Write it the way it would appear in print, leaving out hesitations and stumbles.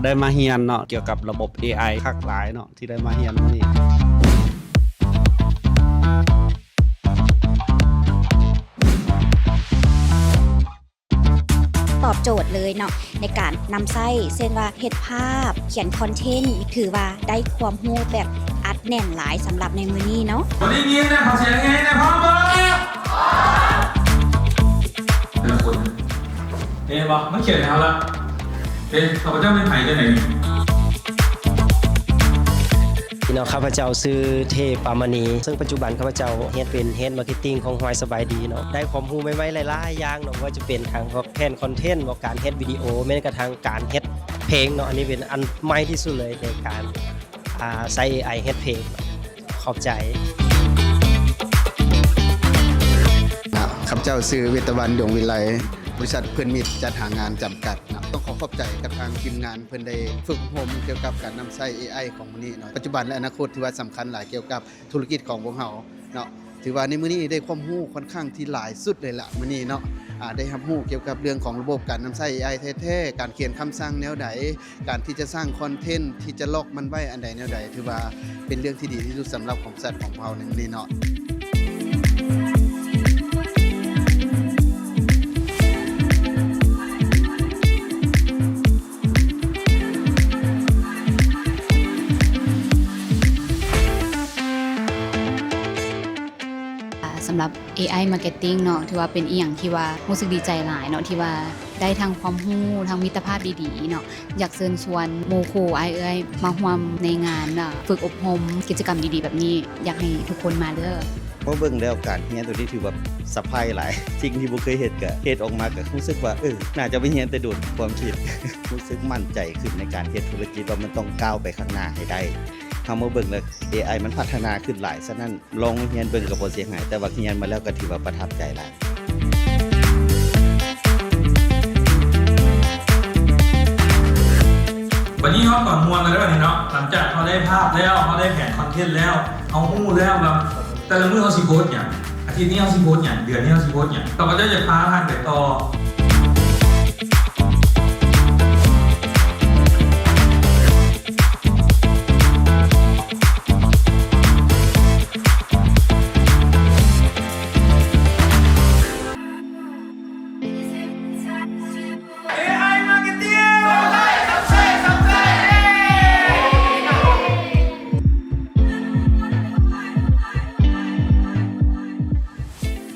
ได้มาเรียนเนาะเกี่ยวกับระบบ AI คักหลายเนาะที่ได้มาเรียนมื้อนี้ตอบโจทย์เลยเนาะในการนำไส้เช่นว่าเฮ็ดภาพเขียนคอนเทนต์ถือว่าได้ความรู้แบบอัดแน่นหลายสำหรับในมื้อนี้เนาะวันนี้ยิ้มนะขอเสียงไงนะพ่อเบอร์แต่ละคนบอกมันเขียนแล้วละข้าพเจ้าเป็นไผ่กันไหนพี่น้องข้าพเจ้าซื้อเทพปามณีซึ่งปัจจุบันข้าพเจ้าเฮ็ดเป็นเฮดมาร์เก็ตติ้งของหอยสบายดีเนาะได้ความรู้ใหม่ๆหลายๆอย่างเนาะว่าจะเป็นทางแผนคอนเทนต์ว่าการเฮ็ดวิดีโอแม้กระทั่งการเฮ็ดเพลงเนาะอันนี้เป็นอันใหม่ที่สุดเลยในการใช้ AI เฮ็ดเพลงขอบใจข้าพเจ้าซื้อเวทวันดวงวิไลบริษัทเพื่อนมิตรจัดหางานจำกัดนะต้องขอบใจกับทางทีมงานเพื่อนได้ฝึกอบรมเกี่ยวกับการนำใช้ AI ของมื้อนี้เนาะปัจจุบันและอนาคตที่ว่าสำคัญหลายเกี่ยวกับธุรกิจของพวกเราเนาะถือว่าในมื้อนี้ได้ความรู้ค่อนข้างที่หลายสุดเลยล่ะมื้อนี้เนาะได้รับรู้เกี่ยวกับเรื่องของระบบการนำใช้ AI แท้ๆการเขียนคำสั่งแนวใดการที่จะสร้างคอนเทนต์ที่จะล็อกมันไว้อันใดแนวใดถือว่าเป็นเรื่องที่ดีที่สุดสำหรับของสัตว์ของเราในมื้อนี้เนาะสำหรับ AI Marketing เนาะถือว่าเป็นอีหยังที่ว่ารู้สึกดีใจหลายเนาะที่ว่าได้ทั้งความรู้ทั้งมิตรภาพดีๆเนาะอยากเชิญชวนโมโคไอเอ้ยมาร่วมในงานฝึกอบรมกิจกรรมดีๆแบบนี้อยากให้ทุกคนมาเด้อเพราะเบิ่งแล้วการเรียนตัวนี้ถือว่าสะพายหลายสิ่งที่บ่เคยเฮ็ดก็เฮ็ดออกมาก็รู้สึกว่าน่าจะไปเรียนแต่โดดความคิด รู้สึกมั่นใจขึ้นในการเฮ็ดธุรกิจว่ามันต้องก้าวไปข้างหน้าให้ได้เฮามาเบิ่งแล้ว AI มันพัฒนาขึ้นหลายฉะนั้นลองเรียนเบิ่งก็บ่เสียหายแต่ว่าเรียนมาแล้วก็ถือว่าประทับใจหลายวันนี้เขาก่อนมวลกันได้วันนี้เนาะหลังจากเขาได้ภาพแล้วเขาได้แผนคอนเทนต์แล้วเขาหู้แล้วแบบแต่ละมื้อเขาสิโพสต์อย่างอาทิตย์นี้เขาสิโพสต์อย่างเดือนนี้เขาสิโพสต์อย่างต่อไปจะพาท่านไปต่อ